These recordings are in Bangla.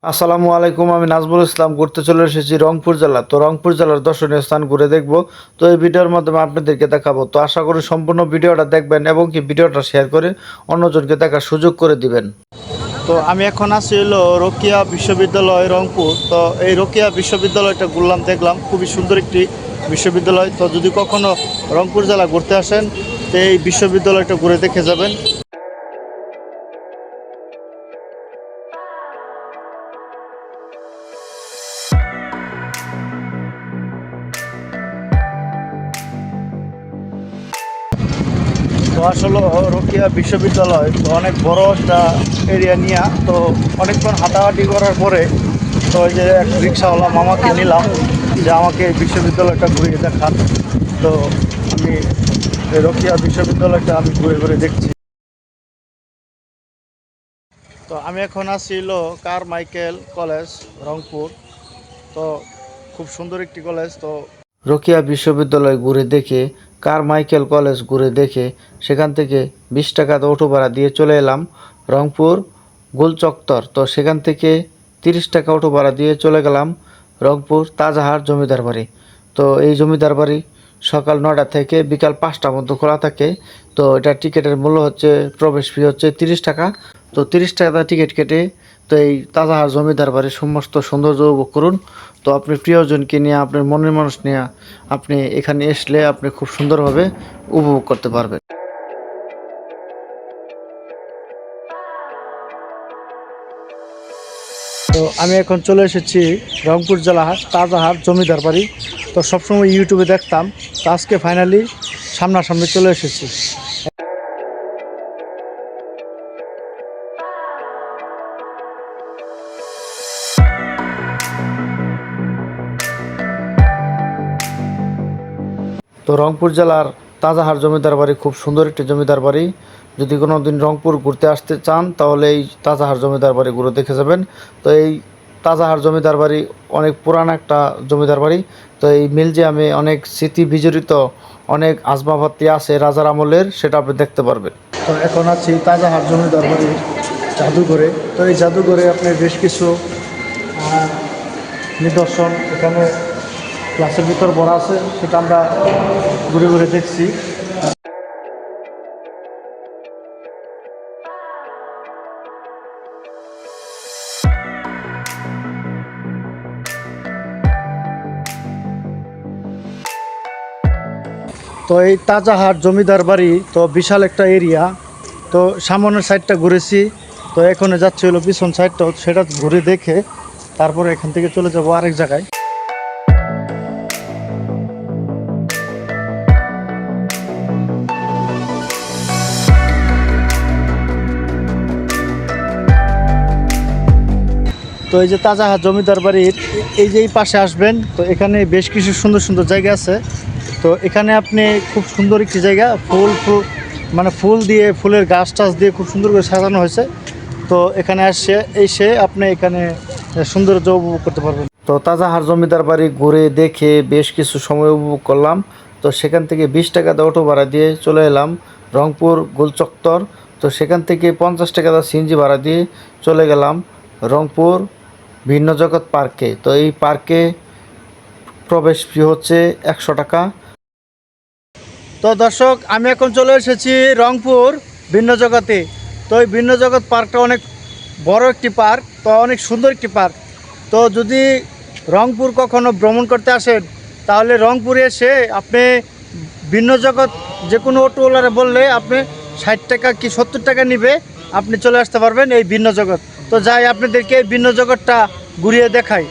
আসসালামু আলাইকুম, আমি নাজমুল ইসলাম ঘুরতে চলে এসেছি রংপুর জেলা। তো রংপুর জেলার দর্শনীয় স্থান ঘুরে দেখব। তো এই ভিডিওর মাধ্যমে আপনাদেরকে দেখাবো। তো আশা করি সম্পূর্ণ ভিডিওটা দেখবেন এবং কি ভিডিওটা শেয়ার করে অন্যজনকে দেখার সুযোগ করে দিবেন। তো আমি এখন আছি হলো রোকেয়া বিশ্ববিদ্যালয় রংপুর। তো এই রোকেয়া বিশ্ববিদ্যালয়টা ঘুরলাম, দেখলাম খুবই সুন্দর একটি বিশ্ববিদ্যালয়। তো যদি কখনো রংপুর জেলা ঘুরতে আসেন তো এই বিশ্ববিদ্যালয়টা ঘুরে দেখে যাবেন। তো আসলে রোকেয়া বিশ্ববিদ্যালয় তো অনেক বড় একটা এরিয়া নিয়ে, তো অনেকক্ষণ হাঁটাহাঁটি করার পরে তো ওই যে এক রিক্সাওয়ালা মামাকে নিলাম যে আমাকে এই বিশ্ববিদ্যালয়টা ঘুরিয়ে দেখান। তো আমি এই রোকেয়া বিশ্ববিদ্যালয়টা আমি ঘুরে ঘুরে দেখছি। তো আমি এখন আছি হলো কারমাইকেল কলেজ রংপুর। তো খুব সুন্দর একটি কলেজ। তো রোকেয়া বিশ্ববিদ্যালয় ঘুরে দেখে, কারমাইকেল কলেজ ঘুরে দেখে, সেখান থেকে 20 টাকা অটো ভাড়া দিয়ে চলে এলাম রংপুর গোলচত্বর। তো সেখান থেকে 30 টাকা অটো ভাড়া দিয়ে চলে গেলাম রংপুর তাজাহার জমিদার বাড়ি। তো এই জমিদার বাড়ি সকাল 9টা থেকে বিকাল 5টা মধ্যে খোলা থাকে। তো এটা টিকিটের মূল্য হচ্ছে, প্রবেশ ফি হচ্ছে 30 টাকা। তো 30 টাকা টিকিট কেটে তো এই তাজাহার জমিদার বাড়ির সমস্ত সৌন্দর্য উপভোগ করুন। তো আপনি প্রিয়জনকে নিয়ে, আপনার মনের মানুষ নিয়ে আপনি এখানে আসলে আপনি খুব সুন্দরভাবে উপভোগ করতে পারবেন। তো আমি এখন চলে এসেছি রংপুর জেলার তাজাহার জমিদার বাড়ি। তো সবসময় ইউটিউবে দেখতাম, তো আজকে ফাইনালি সামনাসামনি চলে এসেছি। তো রংপুর জেলার তাজাহার জমিদার বাড়ি খুব সুন্দর একটি জমিদার বাড়ি। যদি কোনো দিন রংপুর ঘুরতে আসতে চান তাহলে এই তাজাহার জমিদার বাড়ি ঘুরে দেখে যাবেন। তো এই তাজাহার জমিদার বাড়ি অনেক পুরান একটা জমিদার বাড়ি। তো এই মিউজিয়ামে অনেক স্মৃতি বিজড়িত অনেক আসবাবপত্র আছে রাজার আমলের, সেটা আপনি দেখতে পারবেন। তো এখন আছি তাজাহার জমিদার বাড়ির জাদুঘরে। তো এই জাদুঘরে আপনার বেশ কিছু নিদর্শন এখানে ক্লাসের ভিতর ভরা আছে, সেটা আমরা ঘুরে ঘুরে দেখছি। তো এই তাজাহার জমিদার বাড়ি তো বিশাল একটা এরিয়া। তো সামনের সাইডটা ঘুরেছি, তো এখন যাচ্ছে হলো পিছন সাইডটা, সেটা ঘুরে দেখে তারপরে এখান থেকে চলে যাব আরেক জায়গায়। তো এই যে তাজাহার জমিদার বাড়ির এই যে এই পাশে আসবেন, তো এখানে বেশ কিছু সুন্দর সুন্দর জায়গা আছে। তো এখানে আপনি খুব সুন্দর একটি জায়গা, ফুল ফুল মানে ফুল দিয়ে, ফুলের গাছ টাছ দিয়ে খুব সুন্দর করে সাজানো হয়েছে। তো এখানে এসে আপনি এখানে সৌন্দর্য উপভোগ করতে পারবেন। তো তাজাহার জমিদার বাড়ি ঘুরে দেখে বেশ কিছু সময় উপভোগ করলাম। তো সেখান থেকে 20 টাকা অটো ভাড়া দিয়ে চলে এলাম রংপুর গোলচত্বর। তো সেখান থেকে 50 টাকা সিএনজি ভাড়া দিয়ে চলে গেলাম রংপুর ভিন্ন জগৎ পার্কে। তো এই পার্কে প্রবেশ ফি হচ্ছে 100 টাকা। তো দর্শক, আমি এখন চলে এসেছি রংপুর ভিন্ন জগতে। তো এই ভিন্ন জগৎ পার্কটা অনেক বড় একটি পার্ক, তো অনেক সুন্দর একটি পার্ক। তো যদি রংপুর কখনো ভ্রমণ করতে আসেন তাহলে রংপুরে এসে আপনি ভিন্ন জগৎ যে কোনো অটোওয়ালারে বললে আপনি 60 টাকা কি 70 টাকা নিবে, আপনি চলে আসতে পারবেন এই ভিন্ন জগৎ। তো যাই আপনাদেরকে এই ভিন্ন জগৎটা ঘুরিয়ে দেখাই।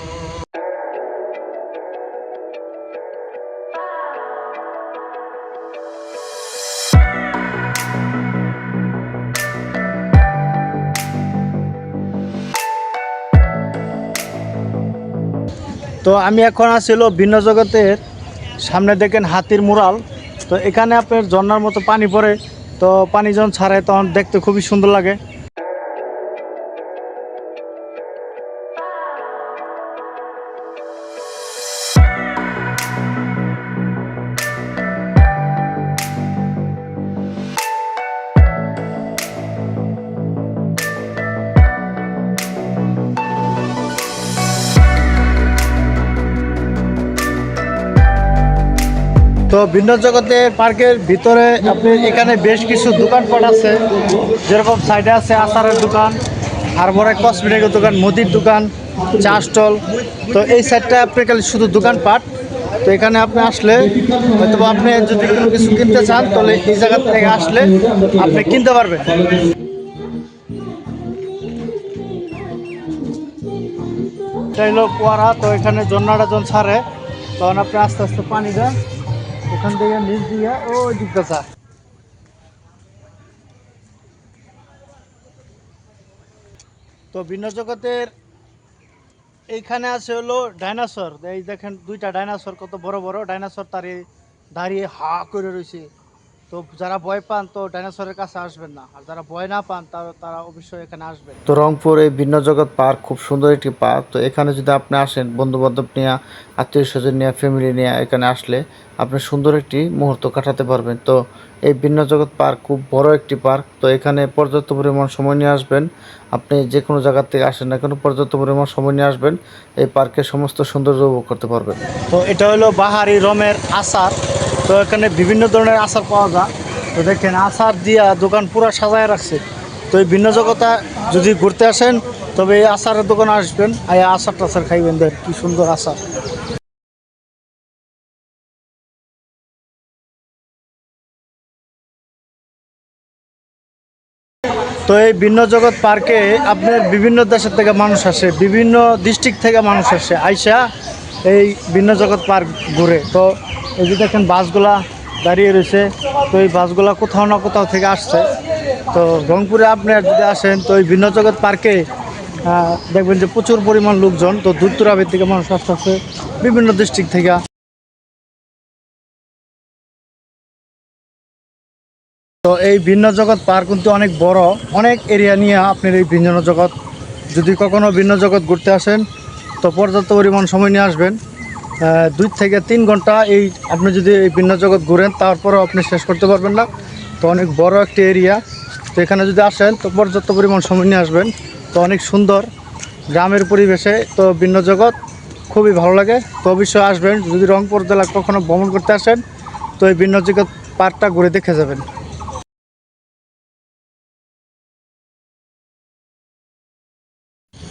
তো আমি এখন আসছিল ভিন্ন জগতের সামনে, দেখেন হাতির মুরাল। তো এখানে আপনার ঝর্ণার মতো পানি পড়ে, তো পানি যখন ছাড়ে তখন দেখতে খুবই সুন্দর লাগে। তো ভিন্ন জগতের পার্কের ভিতরে আপনি এখানে বেশ কিছু দোকানপাট আছে, যেরকম সাইডে আছে আচারের দোকান, আর বড় কসমেটিকের দোকান, মুদির দোকান, চা স্টল। তো এই সাইডটা আপনি খালি শুধু দোকানপাট। তো এখানে আপনি আসলে হয়তো আপনি যদি কোনো কিছু কিনতে চান তাহলে এই জায়গা থেকে আসলে আপনি কিনতে পারবেন। এটা হলো কুয়ারা। তো এখানে ঝর্ণাটা যখন ছাড়ে তখন আপনি আস্তে আস্তে পানি দেন, ওখান থেকে নিচ দিয়ে ওই দিকটা চা। তো ভিন্ন জগতের এইখানে আছে হলো ডাইনোসর। এই দেখেন দুইটা ডাইনোসর, কত বড় বড় ডাইনোসর, তারে দাঁড়িয়ে হা করে রয়েছে। তো যারা ভয় পান তো ডাইনোসরের কাছে আসবেন না, আর যারা ভয় না পান তারা অবশ্যই এখানে আসবেন। তো রংপুর এই ভিন্ন জগৎ পার্ক খুব সুন্দর একটি পার্ক। তো এখানে যদি আপনি আসেন বন্ধু বান্ধব নিয়ে, আত্মীয় স্বজন নিয়ে, ফ্যামিলি নিয়ে এখানে আসলে আপনি সুন্দর একটি মুহূর্ত কাটাতে পারবেন। তো এই ভিন্ন জগৎ পার্ক খুব বড় একটি পার্ক। তো এখানে পর্যাপ্ত পরিমাণ সময় নিয়ে আসবেন। আপনি যে কোনো জায়গা থেকে আসেন না কেন, পর্যাপ্ত পরিমাণ সময় নিয়ে আসবেন, এই পার্কের সমস্ত সৌন্দর্য উপভোগ করতে পারবেন। তো এটা হলো বাহারি রমের আচার। তো এখানে বিভিন্ন ধরনের আচার পাওয়া যায়। তো দেখেন আচার দিয়া দোকান পুরো সাজায় রাখছে। তো এই ভিন্ন জগতে যদি ঘুরতে আসেন তবে এই আচারের দোকানে আসবেন, আর এই আচার টাচার খাইবেন। দেখ কি সুন্দর আচার। তো এই ভিন্ন জগৎ পার্কে আপনার বিভিন্ন দেশের থেকে মানুষ আসে, বিভিন্ন ডিস্ট্রিক্ট থেকে মানুষ আসে আইসা এই ভিন্ন জগৎ পার্ক ঘুরে। তো এই যে দেখেন বাসগুলা দাঁড়িয়ে রয়েছে। তো এই বাসগুলা কোথাও না কোথাও থেকে আসছে। তো রংপুরে আপনি যদি আসেন তো এই ভিন্ন জগৎ পার্কে দেখবেন যে প্রচুর পরিমাণ লোকজন। তো দূর দূরাবের থেকে মানুষ আসতেছে বিভিন্ন ডিস্ট্রিক্ট থেকে। তো এই ভিন্ন জগৎ পার্ক কিন্তু অনেক বড়, অনেক এরিয়া নিয়ে আপনার এই ভিন্ন জগৎ। যদি কখনো ভিন্ন জগৎ ঘুরতে আসেন তো পর্যাপ্ত পরিমাণ সময় নিয়ে আসবেন। 2 থেকে 3 ঘন্টা এই আপনি যদি এই ভিন্ন জগৎ ঘুরেন তারপরেও আপনি শেষ করতে পারবেন না। তো অনেক বড় একটি এরিয়া। তো এখানে যদি আসেন তো পর্যাপ্ত পরিমাণ সময় নিয়ে আসবেন। তো অনেক সুন্দর গ্রামের পরিবেশে। তো ভিন্ন জগৎ খুবই ভালো লাগে। তো অবশ্যই আসবেন। যদি রংপুর জেলা কখনো ভ্রমণ করতে আসেন তো এই ভিন্ন জগৎ পার্কটা ঘুরে দেখে যাবেন।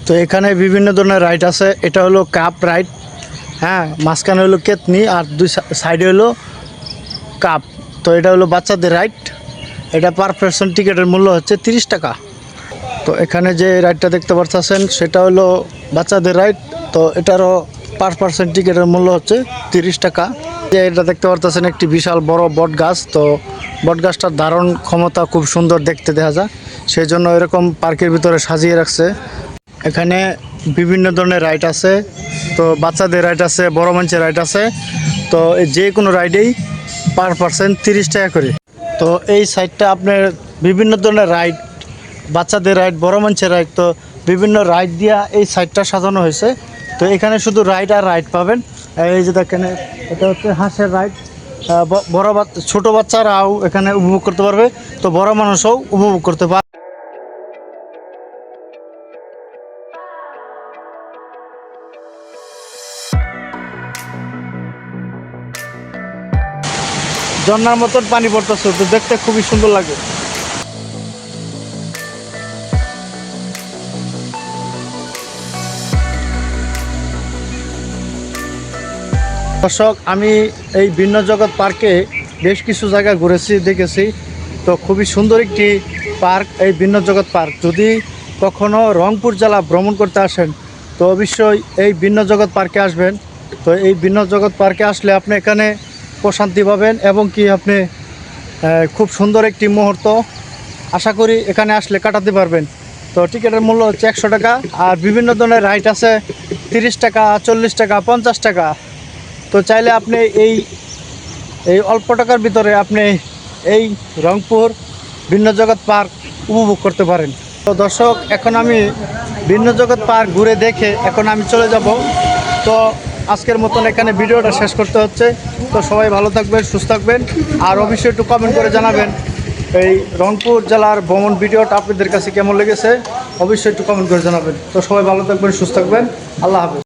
তো এখানে বিভিন্ন ধরনের রাইড আছে। এটা হলো কাপ রাইড, হ্যাঁ, মাঝখানে হলো কেতনি, আর দুই সাইডে হলো কাপ। তো এটা হলো বাচ্চাদের রাইড। এটা পার পারসন টিকিটের মূল্য হচ্ছে 30 টাকা। তো এখানে যে রাইডটা দেখতে পাচ্ছেন সেটা হলো বাচ্চাদের রাইড। তো এটারও পার পারসন টিকিটের মূল্য হচ্ছে 30 টাকা। যে এটা দেখতে পাচ্ছেন একটি বিশাল বড় বট গাছ। তো বট গাছটার ধারণ ক্ষমতা খুব সুন্দর দেখতে দেখা যায়, সেই জন্য এরকম পার্কের ভিতরে সাজিয়ে রাখছে। এখানে বিভিন্ন ধরনের রাইড আছে। তো বাচ্চাদের রাইড আছে, বড় মানুষের রাইড আছে। তো যে কোনো রাইডেই পার পারসন 30 টাকা করে। তো এই সাইডটা আপনার বিভিন্ন ধরনের রাইড, বাচ্চাদের রাইড, বড় মানুষের রাইড। তো বিভিন্ন রাইড দিয়া এই সাইডটা সাজানো হয়েছে। তো এখানে শুধু রাইড আর রাইড পাবেন। এই যে দেখেন এটা হচ্ছে হাঁসের রাইড। বড় ছোটো বাচ্চারাও এখানে উপভোগ করতে পারবে, তো বড় মানুষও উপভোগ করতে পারবে। ঝর্ণার মতন পানি পড়তেছে, তো দেখতে খুবই সুন্দর লাগে। দর্শক, আমি এই ভিন্ন জগৎ পার্কে বেশ কিছু জায়গা ঘুরেছি, দেখেছি। তো খুবই সুন্দর একটি পার্ক এই ভিন্ন জগৎ পার্ক। যদি কখনো রংপুর জেলা ভ্রমণ করতে আসেন তো অবশ্যই এই ভিন্ন জগৎ পার্কে আসবেন। তো এই ভিন্ন জগৎ পার্কে আসলে আপনি এখানে প্রশান্তি পাবেন এবং কি আপনি খুব সুন্দর একটি মুহূর্ত আশা করি এখানে আসলে কাটাতে পারবেন। তো টিকিটের মূল্য হচ্ছে 100 টাকা। আর বিভিন্ন ধরনের রাইড আছে 30 টাকা, 40 টাকা, 50 টাকা। তো চাইলে আপনি এই অল্প টাকার ভিতরে আপনি এই রংপুর ভিন্ন জগৎ পার্ক উপভোগ করতে পারেন। তো দর্শক, এখন আমি ভিন্ন জগৎ পার্ক ঘুরে দেখে এখন আমি চলে যাব। তো আজকের মতন এখানে ভিডিওটা শেষ করতে হচ্ছে। তো সবাই ভালো থাকবেন, সুস্থ থাকবেন। আর অবশ্যই একটু কমেন্ট করে জানাবেন এই রংপুর জেলার ভ্রমণ ভিডিওটা আপনাদের কাছে কেমন লেগেছে, অবশ্যই একটু কমেন্ট করে জানাবেন। তো সবাই ভালো থাকবেন, সুস্থ থাকবেন। আল্লাহ হাফেজ।